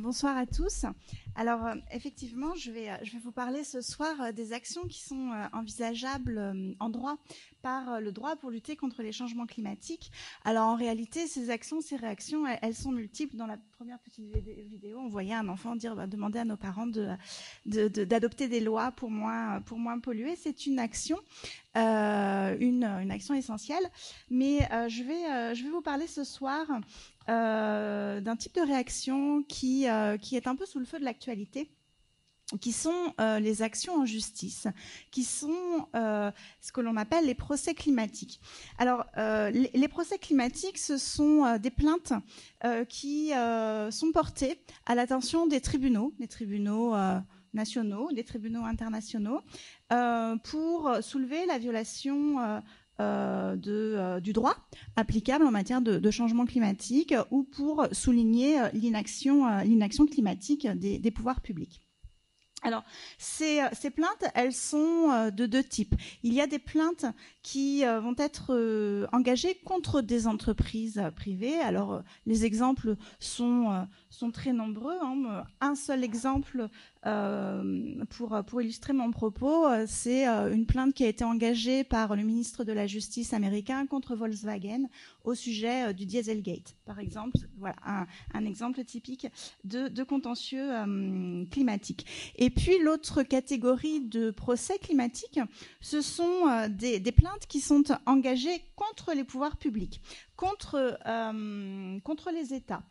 bonsoir à tous. Alors, effectivement, je vais vous parler ce soir des actions qui sont envisageables en droit par le droit pour lutter contre les changements climatiques. Alors, en réalité, ces réactions, elles sont multiples. Dans la première petite vidéo, on voyait un enfant demander à nos parents d'adopter des lois pour moins polluer. C'est une action. Une action essentielle, mais je vais vous parler ce soir d'un type de réaction qui est un peu sous le feu de l'actualité, qui sont les actions en justice, qui sont ce que l'on appelle les procès climatiques. Alors, les procès climatiques, ce sont des plaintes qui sont portées à l'attention des tribunaux nationaux, des tribunaux internationaux, pour soulever la violation du droit applicable en matière de changement climatique ou pour souligner l'inaction climatique des pouvoirs publics. Alors, ces plaintes, elles sont de deux types. Il y a des plaintes qui vont être engagées contre des entreprises privées. Alors, les exemples sont très nombreux. Un seul exemple pour illustrer mon propos, c'est une plainte qui a été engagée par le ministre de la Justice américain contre Volkswagen au sujet du Dieselgate, par exemple. Voilà un exemple typique de contentieux climatique. Et puis l'autre catégorie de procès climatiques, ce sont des plaintes qui sont engagées contre les pouvoirs publics, contre les États,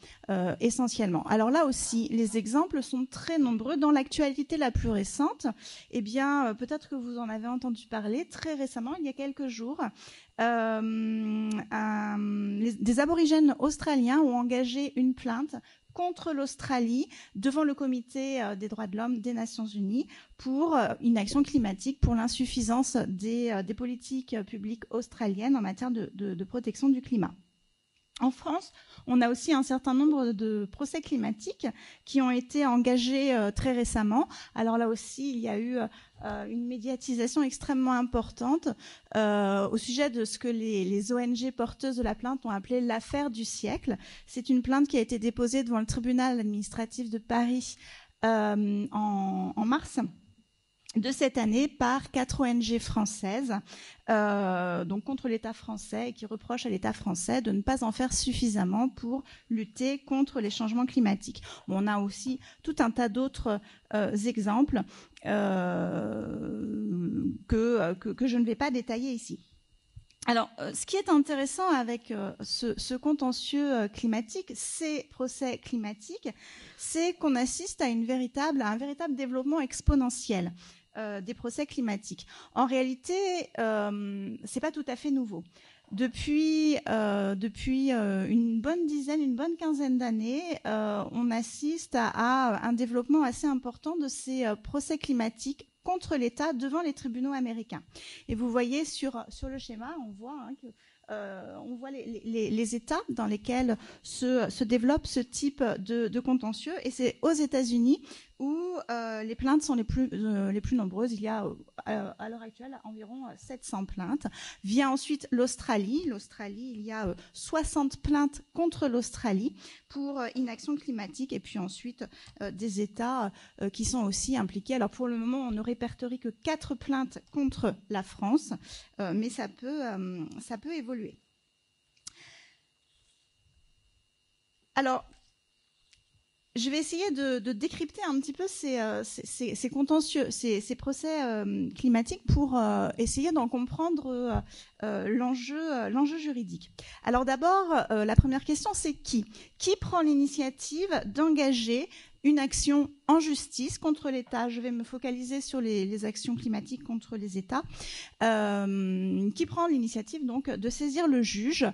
essentiellement. Alors là aussi, les exemples sont très nombreux. Dans l'actualité la plus récente, eh bien, peut-être que vous en avez entendu parler très récemment, il y a quelques jours, des aborigènes australiens ont engagé une plainte contre l'Australie devant le comité des droits de l'homme des Nations Unies pour inaction climatique, pour l'insuffisance des politiques publiques australiennes en matière de protection du climat. En France, on a aussi un certain nombre de procès climatiques qui ont été engagés très récemment. Alors là aussi, il y a eu une médiatisation extrêmement importante au sujet de ce que les ONG porteuses de la plainte ont appelé l'affaire du siècle. C'est une plainte qui a été déposée devant le tribunal administratif de Paris en mars de cette année par 4 ONG françaises, donc contre l'État français, et qui reprochent à l'État français de ne pas en faire suffisamment pour lutter contre les changements climatiques. On a aussi tout un tas d'autres exemples que je ne vais pas détailler ici. Alors, ce qui est intéressant avec ce contentieux climatique, ces procès climatiques, c'est qu'on assiste à un véritable développement exponentiel des procès climatiques. En réalité, c'est pas tout à fait nouveau. Depuis une bonne quinzaine d'années, on assiste à un développement assez important de ces procès climatiques contre l'État devant les tribunaux américains. Et vous voyez sur le schéma, on voit les États dans lesquels se développe ce type de contentieux, et c'est aux États-Unis où les plaintes sont les plus nombreuses. Il y a à l'heure actuelle environ 700 plaintes. Vient ensuite l'Australie. Il y a 60 plaintes contre l'Australie pour inaction climatique, et puis ensuite des États qui sont aussi impliqués. Alors pour le moment, on ne répertorie que 4 plaintes contre la France, mais ça peut évoluer. Alors, je vais essayer de décrypter un petit peu ces contentieux, ces procès climatiques pour essayer d'en comprendre l'enjeu juridique. Alors d'abord, la première question, c'est qui prend l'initiative d'engager une action en justice contre l'État? Je vais me focaliser sur les actions climatiques contre les États. Qui prend l'initiative donc de saisir le juge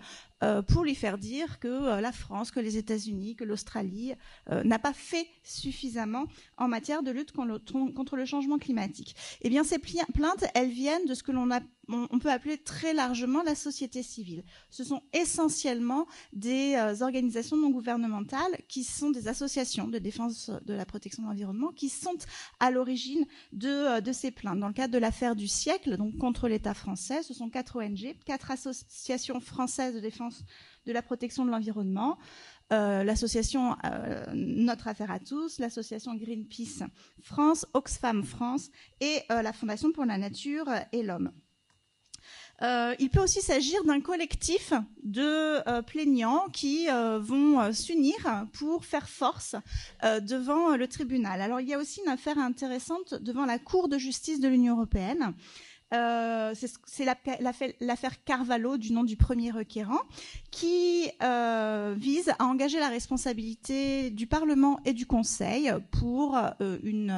pour lui faire dire que la France, que les États-Unis, que l'Australie n'a pas fait suffisamment en matière de lutte contre le changement climatique. Eh bien, ces plaintes, elles viennent de ce que on peut appeler très largement la société civile. Ce sont essentiellement des organisations non gouvernementales qui sont des associations de défense de la protection de l'environnement qui sont à l'origine de ces plaintes. Dans le cadre de l'affaire du siècle, donc contre l'État français, ce sont 4 ONG, 4 associations françaises de défense de la protection de l'environnement, l'association Notre Affaire à tous, l'association Greenpeace France, Oxfam France et la Fondation pour la Nature et l'Homme. Il peut aussi s'agir d'un collectif de plaignants qui vont s'unir pour faire force devant le tribunal. Alors il y a aussi une affaire intéressante devant la Cour de justice de l'Union européenne. C'est l'affaire Carvalho, du nom du premier requérant, qui vise à engager la responsabilité du Parlement et du Conseil pour une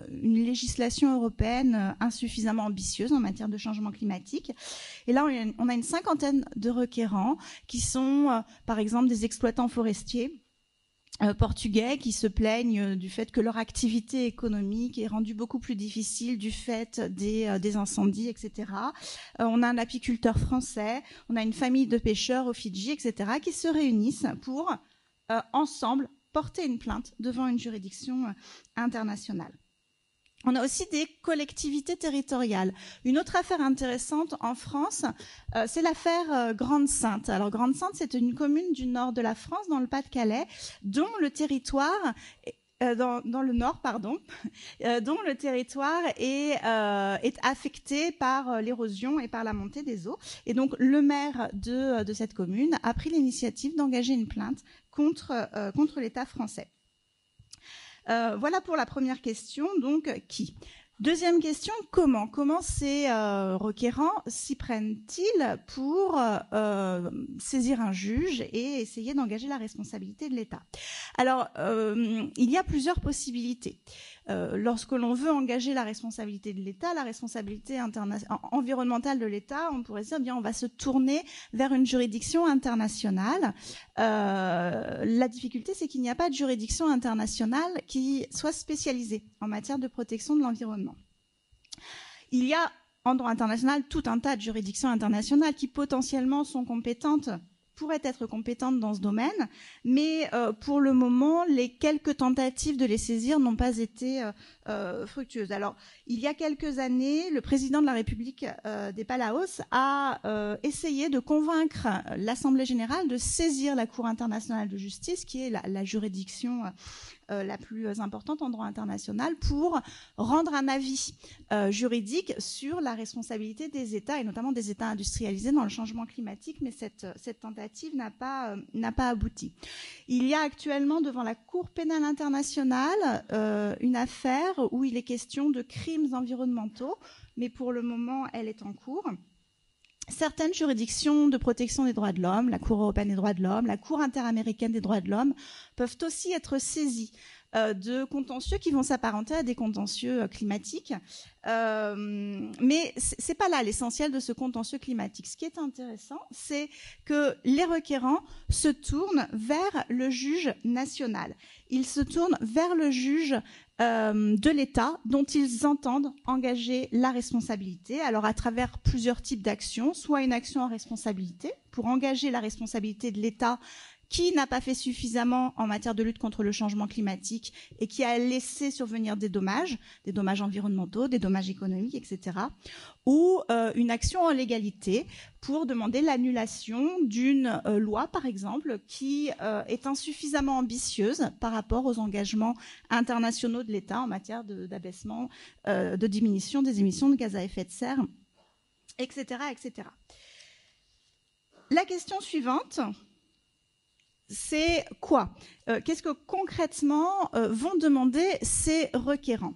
législation européenne insuffisamment ambitieuse en matière de changement climatique. Et là, on a une cinquantaine de requérants qui sont, par exemple, des exploitants forestiers portugais qui se plaignent du fait que leur activité économique est rendue beaucoup plus difficile du fait des incendies, etc. On a un apiculteur français, on a une famille de pêcheurs aux Fidji, etc., qui se réunissent pour, ensemble, porter une plainte devant une juridiction internationale. On a aussi des collectivités territoriales. Une autre affaire intéressante en France, c'est l'affaire Grande-Synthe. Alors Grande-Synthe, c'est une commune du nord de la France, dans le Pas-de-Calais, dont le territoire dans le nord, pardon, dont le territoire est affecté par l'érosion et par la montée des eaux. Et donc le maire de cette commune a pris l'initiative d'engager une plainte contre l'État français. Voilà pour la première question, donc qui ? Deuxième question, comment ? Comment ces requérants s'y prennent-ils pour saisir un juge et essayer d'engager la responsabilité de l'État ? Alors, il y a plusieurs possibilités. Lorsque l'on veut engager la responsabilité de l'État, la responsabilité environnementale de l'État, on pourrait se dire, bien, on va se tourner vers une juridiction internationale. La difficulté, c'est qu'il n'y a pas de juridiction internationale qui soit spécialisée en matière de protection de l'environnement. Il y a en droit international tout un tas de juridictions internationales qui potentiellement sont compétentes, pourraient être compétentes dans ce domaine, mais pour le moment, les quelques tentatives de les saisir n'ont pas été fructueuses. Alors, il y a quelques années, le président de la République des Palaos a essayé de convaincre l'Assemblée générale de saisir la Cour internationale de justice, qui est la juridiction la plus importante en droit international, pour rendre un avis juridique sur la responsabilité des États, et notamment des États industrialisés dans le changement climatique, mais cette tentative n'a pas abouti. Il y a actuellement devant la Cour pénale internationale une affaire où il est question de crimes environnementaux, mais pour le moment, elle est en cours. Certaines juridictions de protection des droits de l'homme, la Cour européenne des droits de l'homme, la Cour interaméricaine des droits de l'homme, peuvent aussi être saisies de contentieux qui vont s'apparenter à des contentieux climatiques. Mais c'est pas là l'essentiel de ce contentieux climatique. Ce qui est intéressant, c'est que les requérants se tournent vers le juge national. Ils se tournent vers le juge de l'État dont ils entendent engager la responsabilité. Alors à travers plusieurs types d'actions, soit une action en responsabilité pour engager la responsabilité de l'État qui n'a pas fait suffisamment en matière de lutte contre le changement climatique et qui a laissé survenir des dommages environnementaux, des dommages économiques, etc. Ou une action en légalité pour demander l'annulation d'une loi, par exemple, qui est insuffisamment ambitieuse par rapport aux engagements internationaux de l'État en matière d'abaissement, de diminution des émissions de gaz à effet de serre, etc., etc. La question suivante, c'est quoi ? Qu'est-ce que concrètement vont demander ces requérants ?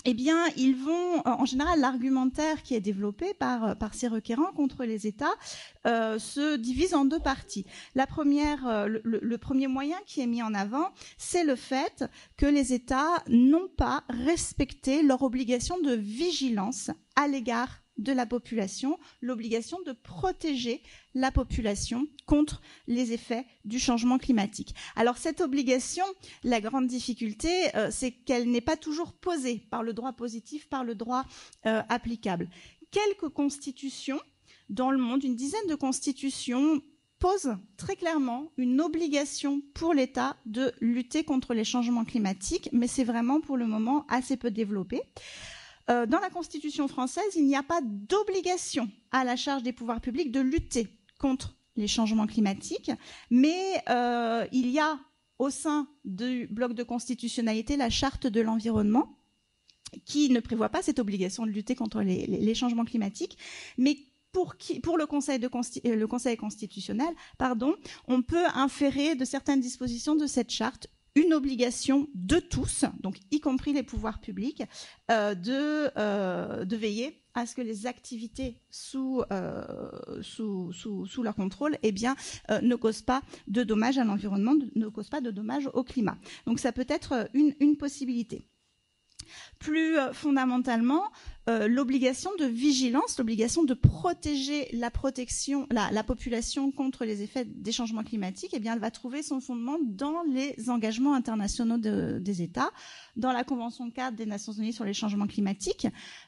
Eh bien, ils vont, en général, l'argumentaire qui est développé par ces requérants contre les États se divise en deux parties. La première, le premier moyen qui est mis en avant, c'est le fait que les États n'ont pas respecté leur obligation de vigilance à l'égard de la population, l'obligation de protéger la population contre les effets du changement climatique. Alors cette obligation, la grande difficulté, c'est qu'elle n'est pas toujours posée par le droit positif, par le droit applicable. Quelques constitutions dans le monde, une dizaine de constitutions, posent très clairement une obligation pour l'État de lutter contre les changements climatiques, mais c'est vraiment pour le moment assez peu développé. Dans la Constitution française, il n'y a pas d'obligation à la charge des pouvoirs publics de lutter contre les changements climatiques, mais il y a au sein du bloc de constitutionnalité la charte de l'environnement qui ne prévoit pas cette obligation de lutter contre les changements climatiques, mais pour le Conseil constitutionnel, on peut inférer de certaines dispositions de cette charte une obligation de tous, donc y compris les pouvoirs publics, de veiller à ce que les activités sous leur contrôle ne causent pas de dommages à l'environnement, ne causent pas de dommages au climat. Donc ça peut être une possibilité. Plus fondamentalement, l'obligation de vigilance, l'obligation de protéger la population contre les effets des changements climatiques, elle va trouver son fondement dans les engagements internationaux des États, dans la Convention cadre des Nations Unies sur les changements climatiques,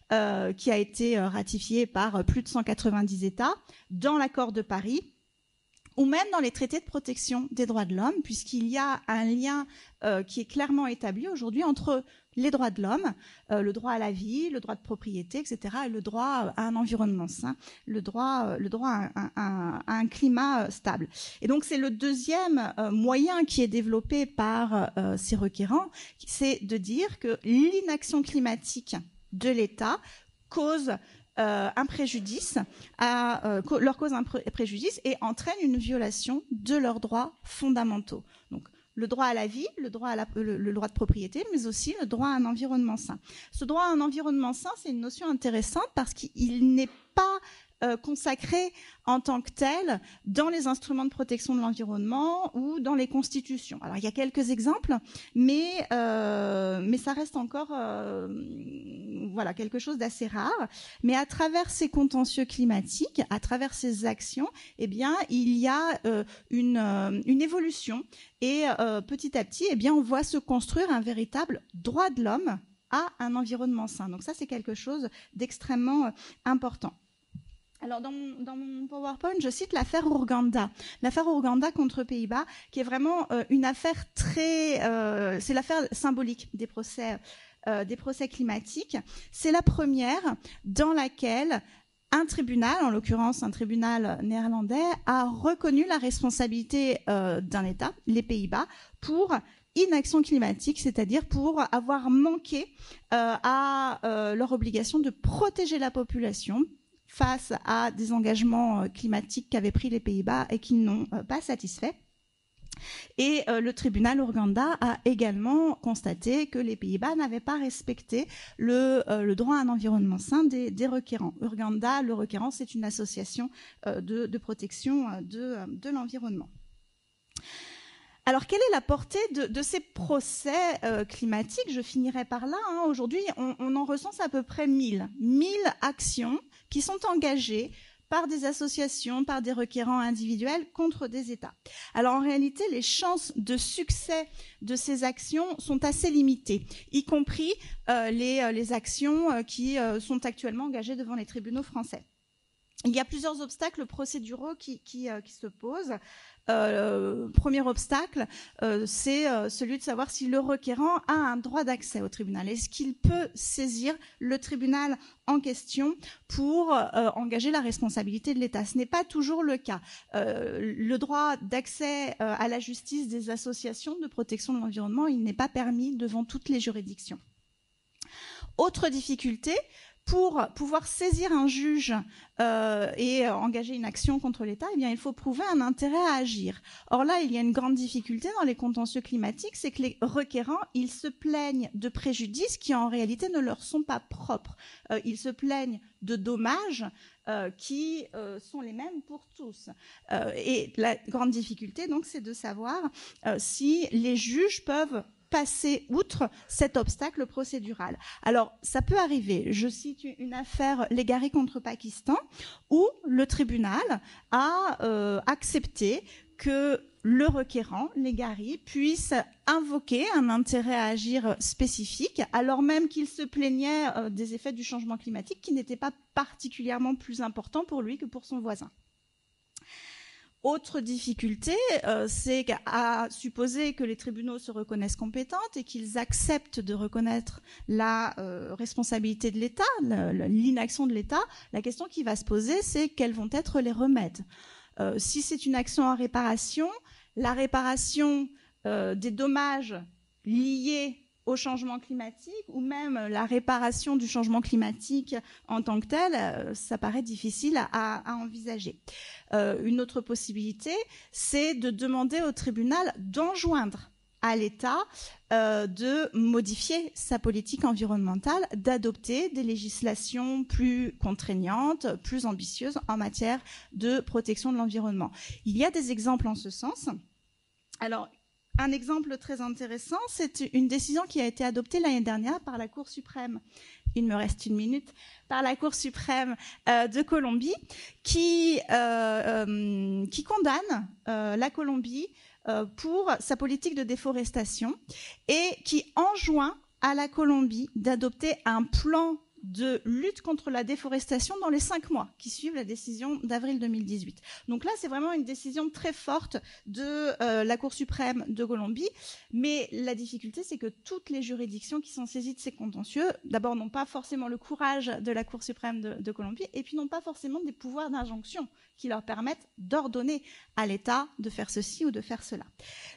qui a été ratifiée par plus de 190 États, dans l'accord de Paris, ou même dans les traités de protection des droits de l'homme, puisqu'il y a un lien qui est clairement établi aujourd'hui entre les droits de l'homme, le droit à la vie, le droit de propriété, etc., et le droit à un environnement sain, le droit à un climat stable. Et donc c'est le deuxième moyen qui est développé par ces requérants, c'est de dire que l'inaction climatique de l'État cause un préjudice, leur cause un préjudice et entraîne une violation de leurs droits fondamentaux. Donc, le droit à la vie, le droit de propriété, mais aussi le droit à un environnement sain. Ce droit à un environnement sain, c'est une notion intéressante parce qu'il n'est pas consacré en tant que tel dans les instruments de protection de l'environnement ou dans les constitutions. Alors il y a quelques exemples, mais ça reste encore quelque chose d'assez rare. Mais à travers ces contentieux climatiques, à travers ces actions, il y a une évolution et petit à petit, on voit se construire un véritable droit de l'homme à un environnement sain. Donc ça, c'est quelque chose d'extrêmement important. Alors, dans mon PowerPoint, je cite l'affaire Urganda. L'affaire Urganda contre Pays-Bas, qui est vraiment une affaire c'est l'affaire symbolique des procès climatiques. C'est la première dans laquelle un tribunal, en l'occurrence un tribunal néerlandais, a reconnu la responsabilité d'un État, les Pays-Bas, pour inaction climatique, c'est-à-dire pour avoir manqué à leur obligation de protéger la population face à des engagements climatiques qu'avaient pris les Pays-Bas et qui n'ont pas satisfait. Et le tribunal Urganda a également constaté que les Pays-Bas n'avaient pas respecté le droit à un environnement sain des requérants. Urganda, le requérant, c'est une association de protection de l'environnement. Alors, quelle est la portée de ces procès climatiques? Je finirai par là. Aujourd'hui, on en recense à peu près 1000 actions qui sont engagées par des associations, par des requérants individuels contre des États. Alors en réalité, les chances de succès de ces actions sont assez limitées, y compris les actions qui sont actuellement engagées devant les tribunaux français. Il y a plusieurs obstacles procéduraux qui se posent. Premier obstacle, c'est celui de savoir si le requérant a un droit d'accès au tribunal. Est-ce qu'il peut saisir le tribunal en question pour engager la responsabilité de l'État? Ce n'est pas toujours le cas. Le droit d'accès à la justice des associations de protection de l'environnement, il n'est pas permis devant toutes les juridictions. Autre difficulté, pour pouvoir saisir un juge et engager une action contre l'État, il faut prouver un intérêt à agir. Or là, il y a une grande difficulté dans les contentieux climatiques, c'est que les requérants, ils se plaignent de préjudices qui en réalité ne leur sont pas propres. Ils se plaignent de dommages qui sont les mêmes pour tous. Et la grande difficulté, donc, c'est de savoir si les juges peuvent passer outre cet obstacle procédural. Alors, ça peut arriver. Je cite une affaire Leghari contre Pakistan où le tribunal a accepté que le requérant, Leghari, puisse invoquer un intérêt à agir spécifique, alors même qu'il se plaignait des effets du changement climatique qui n'étaient pas particulièrement plus importants pour lui que pour son voisin. Autre difficulté, c'est à supposer que les tribunaux se reconnaissent compétents et qu'ils acceptent de reconnaître la responsabilité de l'État, l'inaction de l'État. La question qui va se poser, c'est quels vont être les remèdes. Si c'est une action en réparation, la réparation des dommages liés au changement climatique ou même la réparation du changement climatique en tant que tel, ça paraît difficile à envisager. Une autre possibilité, c'est de demander au tribunal d'enjoindre à l'État de modifier sa politique environnementale, d'adopter des législations plus contraignantes, plus ambitieuses en matière de protection de l'environnement. Il y a des exemples en ce sens. Alors, un exemple très intéressant, c'est une décision qui a été adoptée l'année dernière par la Cour suprême, il me reste 1 minute, par la Cour suprême de Colombie, qui condamne la Colombie pour sa politique de déforestation et qui enjoint à la Colombie d'adopter un plan de lutte contre la déforestation dans les 5 mois qui suivent la décision d'avril 2018. Donc là, c'est vraiment une décision très forte de la Cour suprême de Colombie. Mais la difficulté, c'est que toutes les juridictions qui sont saisies de ces contentieux, d'abord, n'ont pas forcément le courage de la Cour suprême de Colombie et puis n'ont pas forcément des pouvoirs d'injonction qui leur permettent d'ordonner à l'État de faire ceci ou de faire cela.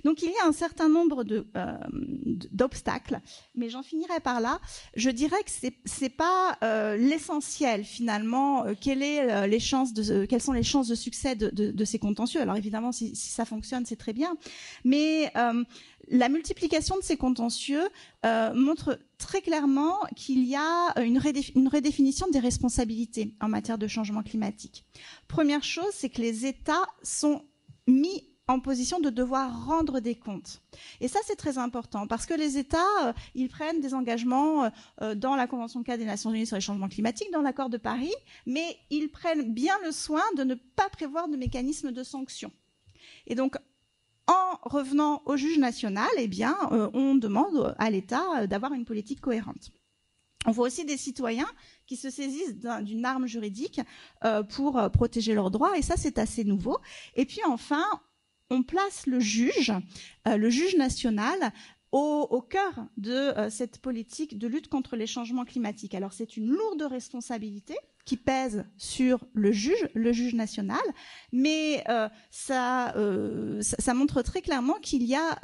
Donc il y a un certain nombre d'obstacles, mais j'en finirai par là. Je dirais que c'est pas l'essentiel finalement. Quelles sont les chances de succès de ces contentieux? Alors évidemment, si ça fonctionne, c'est très bien, mais la multiplication de ces contentieux montre très clairement qu'il y a une redéfinition des responsabilités en matière de changement climatique. Première chose, c'est que les États sont mis en position de devoir rendre des comptes. Et ça, c'est très important parce que les États, ils prennent des engagements dans la Convention cadre des Nations Unies sur les changements climatiques, dans l'accord de Paris, mais ils prennent bien le soin de ne pas prévoir de mécanisme de sanction. Et donc, en revenant au juge national, eh bien, on demande à l'État d'avoir une politique cohérente. On voit aussi des citoyens qui se saisissent d'une arme juridique pour protéger leurs droits, et ça, c'est assez nouveau. Et puis enfin, on place le juge national, au cœur de cette politique de lutte contre les changements climatiques. Alors, c'est une lourde responsabilité qui pèse sur le juge national, mais ça montre très clairement qu'il y a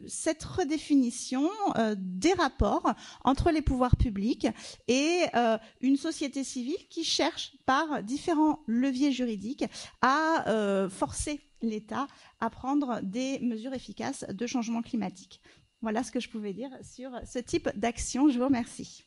cette redéfinition des rapports entre les pouvoirs publics et une société civile qui cherche par différents leviers juridiques à forcer l'État à prendre des mesures efficaces de changement climatique. Voilà ce que je pouvais dire sur ce type d'action. Je vous remercie.